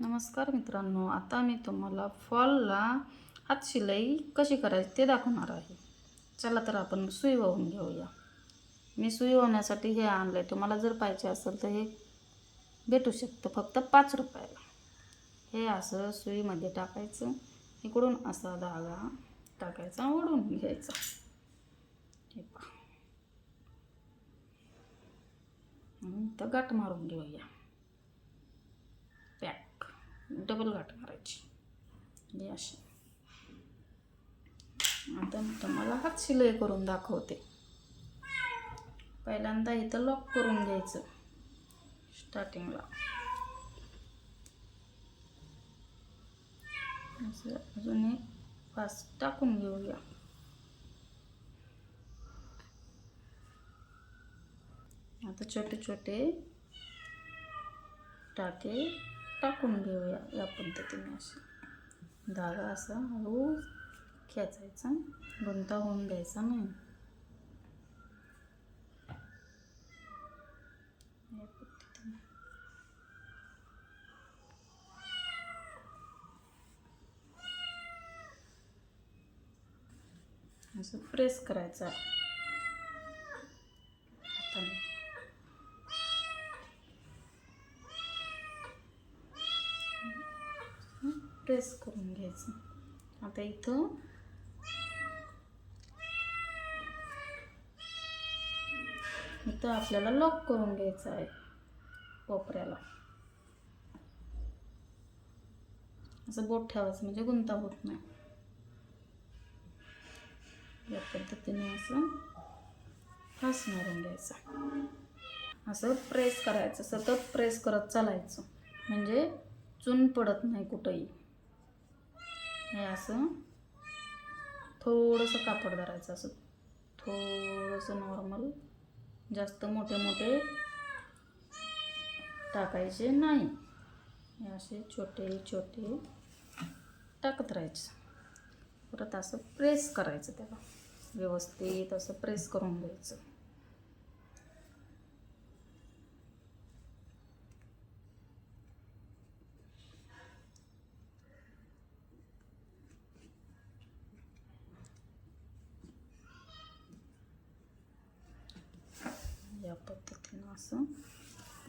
नमस्कार मित्रांनो, आता मी तुम्हाला फॉलला हात शिलाई कशी करायची ते दाखवणार आहे. चला तर आपण सुई वाहून घेऊया. मी सुई वाहण्यासाठी हे आणलं आहे. तुम्हाला जर पाहिजे असेल तर हे भेटू शकतं फक्त 5 रुपयाला. हे असं सुईमध्ये टाकायचं, इकडून असा धागा टाकायचा, ओढून घ्यायचा. हे पहा, तर गाठ मारून घेऊया. पॅक डबल गाठ मारायची ही अशी. आता मी तुम्हाला हात शिलाई करून दाखवते. पहिल्यांदा इथं लॉक करून घ्यायचं स्टार्टिंगला. असं अजून एक पाच टाकून घेऊया. आता छोटे छोटे टाके टाकून घेऊया या पद्धतीने. असे धागा असा हळू खेचायचा, गुंता होऊन द्यायचा नाही. या पद्धतीने असं प्रेस करायचा हाताने. प्रेस करून घ्यायचं. आता इथं आपल्याला लॉक करून घ्यायचं आहे कोपऱ्याला. असं बोट ठेवायचं म्हणजे गुंता होत नाही. या पद्धतीने असं फास मारून घ्यायचा. असं प्रेस करायचं, सतत प्रेस करत चालायचं म्हणजे चून पडत नाही कुठंही. हे असं थोडंसं कापड धरायचं, असं थोडंसं नॉर्मल, जास्त मोठे मोठे टाकायचे नाही. हे असे छोटे छोटे टाकत राहायचे. परत असं प्रेस करायचं, त्याला व्यवस्थित असं प्रेस करून घ्यायचं. या पद्धतीनं असं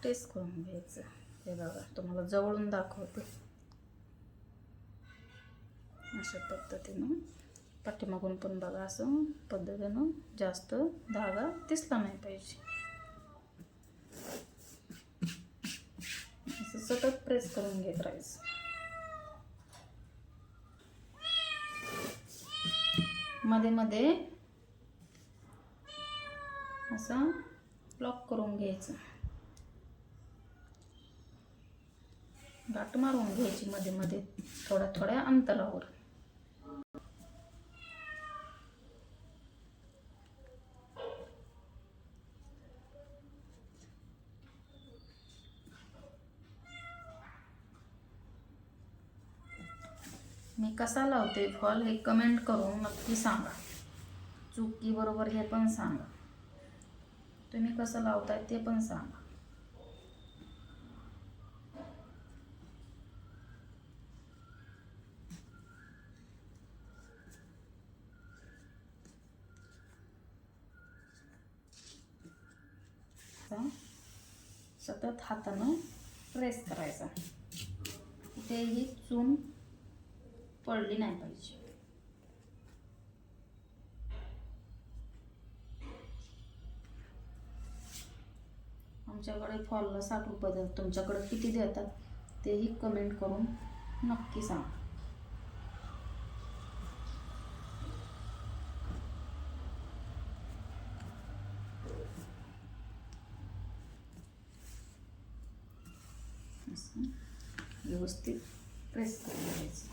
प्रेस करून घ्यायचं. हे बघा, तुम्हाला जवळून दाखवते. अशा पद्धतीनं पाठीमागून पण बघा, असं पद्धतीनं जास्त धागा दिसला नाही पाहिजे. असं सतत प्रेस करून घेत राहायचं. मध्ये मध्ये असं लॉक करून घ्यायचं. गाठ मारून घ्यायची मध्ये मध्ये थोड्या थोड्या अंतरावर. मी कसा लावते फॉल हे कमेंट करून नक्की सांगा. चुकी बरोबर हे पण सांगा. तुम्ही कसं लावताय ते पण सांगा. सतत हातानं प्रेस करायचा, कुठेही चून पडली नाही पाहिजे. आमच्याकडे फॉलला 60 रुपये देतात. तुमच्याकडे किती देतात तेही कमेंट करून नक्की सांगा. असं व्यवस्थित प्रेस करून घ्यायचं.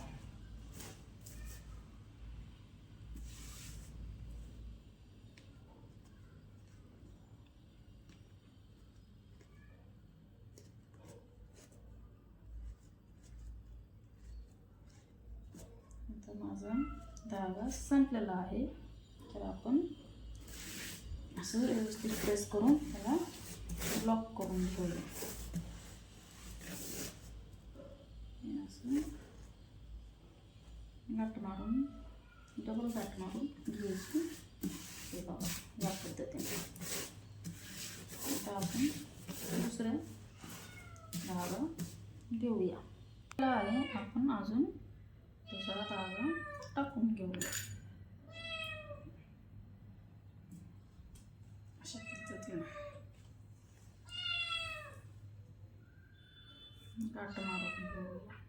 आता माझा धागा संपलेला आहे, तर आपण असं व्यवस्थित प्रेस करून त्याला लॉक करून घेऊया. असं गाठ मारून डबल गाठ मारून घ्यायची. हे बघा या पद्धतीने. आता आपण दुसऱ्या धागा घेऊया. आहे आपण अजून दुसरा धागा टाकून घेऊया. अशा पद्धतीने गाठ मारून घेऊया.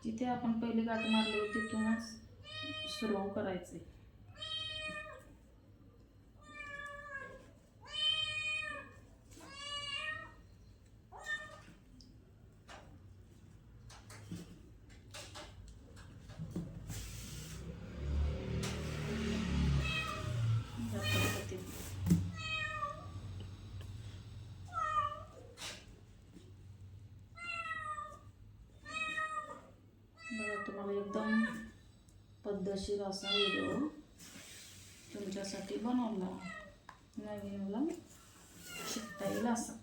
जिथे आपण पहिले गाठ मारली होती तिथूनच सुरू करायचे. तुम्हाला एकदम पद्धतशीर असा व्हिडिओ तुमच्यासाठी बनवला. नवीनला शिकता येईल असं.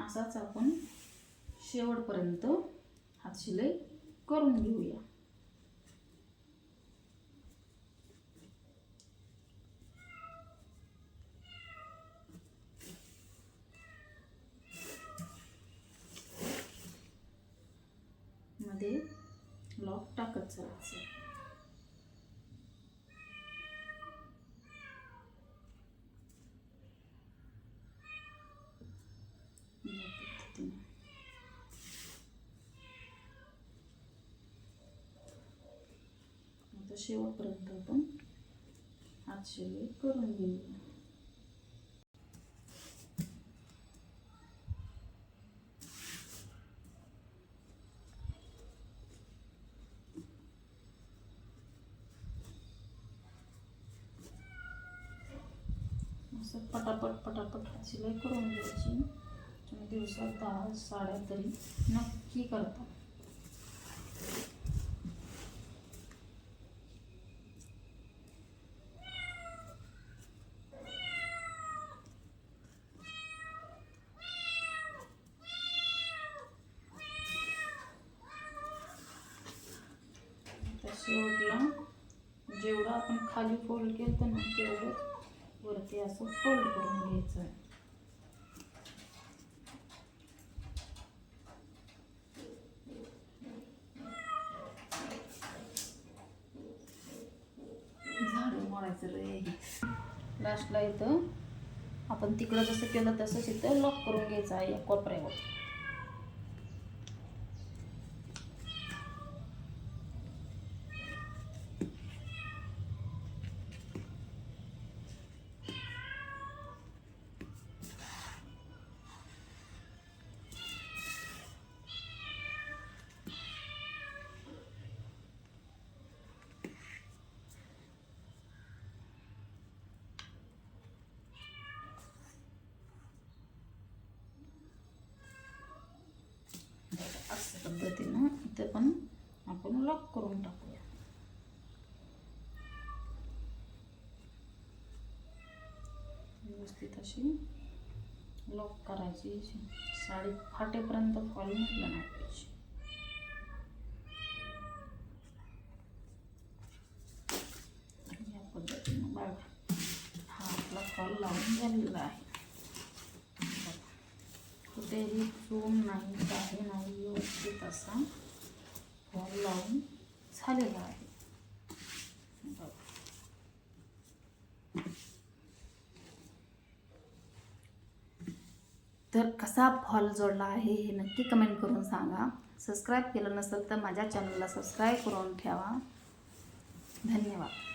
असाच आपण शेवटपर्यंत हात शिलाई करून घेऊया. मध्ये लॉक टाकत चालायचं. आता शेवटपर्यंत आपण हात शिलाई करून घेऊया. असं पटापट हात शिलाई करून घ्यायची. तुम्ही दिवसात 10 साड्या तरी नक्की करता. शेवटला जेवढं आपण खाली फोल्ड केलं ना तेवढं वरती असं फोल्ड करून घ्यायचं आहे. झाडू मारायचं रे. लास्टला इथं आपण तिकडं जसं केलं तसंच इथं लॉक करून घ्यायचं आहे या कोपऱ्यावर. अशा पद्धतीनं इथे पण आपण लॉक करून टाकूया. व्यवस्थित अशी लॉक करायची. साडी फाटेपर्यंत फॉल निघलं नाही पाहिजे. या पद्धतीनं बघा हा आपला फॉल लावून झालेला आहे. कुठेही चूम नाही काही नाही. व्यवस्थित असा फॉल लावून झालेला आहे. तर कसा फॉल जोडला आहे हे नक्की कमेंट करून सांगा. सबस्क्राईब केलं नसेल तर माझ्या चॅनलला सबस्क्राईब करून ठेवा. धन्यवाद.